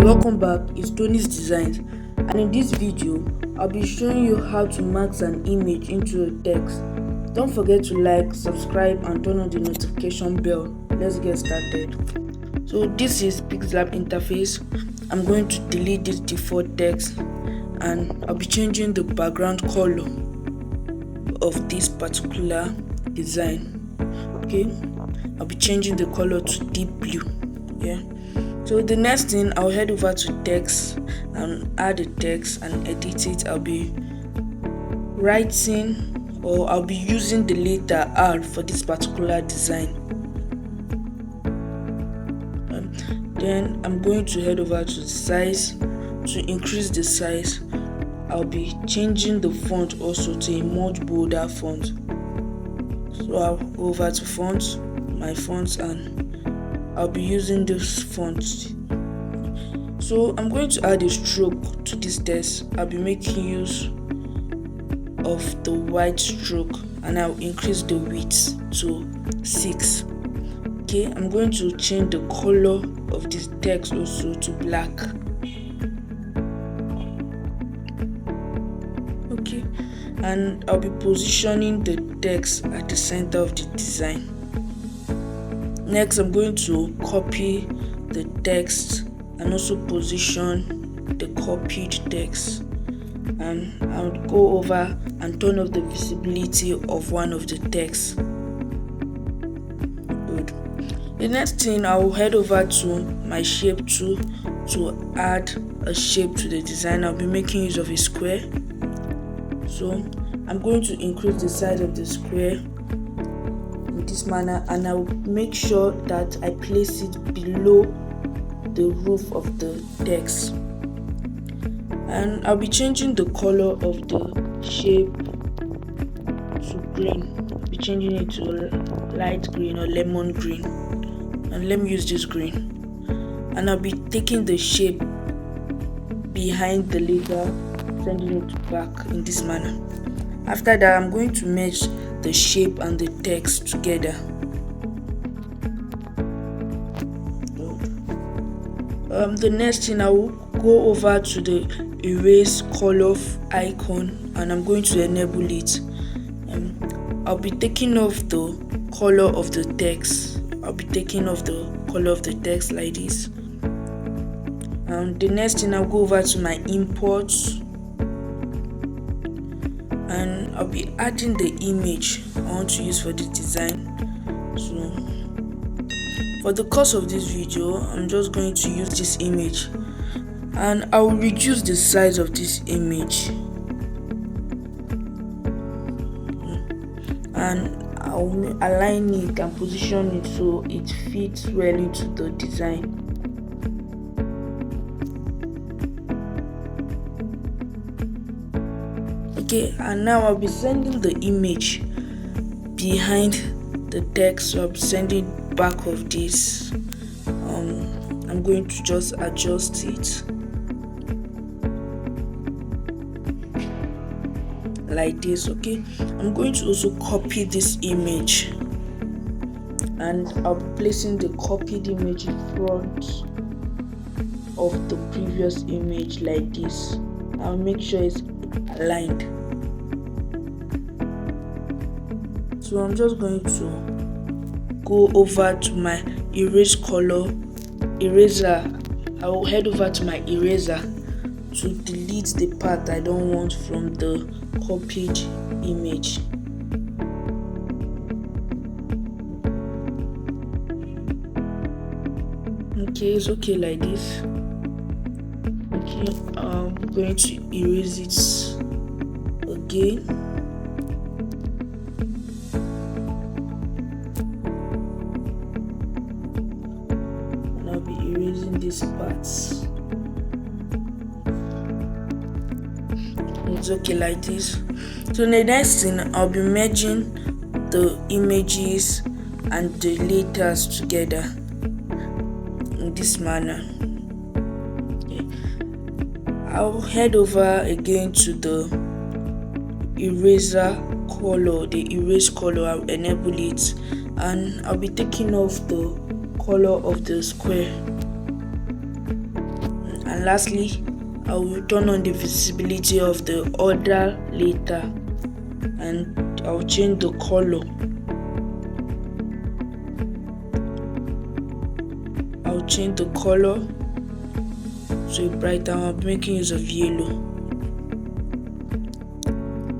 Welcome back, it's Tony's Designs, and in this video I'll be showing you how to mask an image into a text. Don't forget to like, subscribe and turn on the notification bell. Let's get started. So this is Pixellab interface. I'm going to delete this default text and I'll be changing the background color of this particular design. Okay, I'll be changing the color to deep blue. So the next thing, I'll head over to text and add a text and edit it. I'll be writing, or I'll be using the letter R for this particular design. Then I'm going to head over to the size. To increase the size, I'll be changing the font also to a much bolder font. So I'll go over to fonts, my fonts, and I'll be using this font. So I'm going to add a stroke to this text. I'll be making use of the white stroke and I'll increase the width to 6. Okay, I'm going to change the color of this text also to black. Okay, and I'll be positioning the text at the center of the design. Next, I'm going to copy the text and also position the copied text, and I'll go over and turn off the visibility of one of the texts. Good. The next thing, I'll head over to my shape tool to add a shape to the design. I'll be making use of a square. So I'm going to increase the size of the square in this manner, and I will make sure that I place it below the roof of the text. And I'll be changing the color of the shape to green. I'll be changing it to light green or lemon green, and let me use this green. And I'll be taking the shape behind the letter, sending it back in this manner. After that, I'm going to merge the shape and the text together. The next thing, I will go over to the erase color icon and I'm going to enable it. I'll be taking off the color of the text. I'll be taking off the color of the text like this. The next thing, I'll go over to my imports and I'll be adding the image I want to use for the design. So for the course of this video, I'm just going to use this image and I will reduce the size of this image and I'll align it and position it so it fits well into the design. Okay, and now I'll be sending the image behind the text. So I'll be sending back of this. I'm going to just adjust it like this. Okay, I'm going to also copy this image and I'll be placing the copied image in front of the previous image like this. I'll make sure it's aligned. So I'm just going to go over to my erase color eraser. I will head over to my eraser to delete the part I don't want from the copied image. Okay, it's okay like this. Okay, I'm going to erase it again. Erasing these parts. It's okay like this. So the next thing, I'll be merging the images and the letters together in this manner. Okay. I'll head over again to the eraser color, the erase color. I'll enable it and I'll be taking off the color of the square And lastly, I will turn on the visibility of the order later, and I'll change the color. I'll change the color to a brighter. I'll be making use of yellow.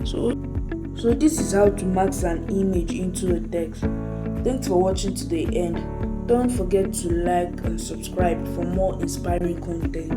So this is how to mask an image into a text. Thanks for watching to the end. Don't forget to like and subscribe for more inspiring content.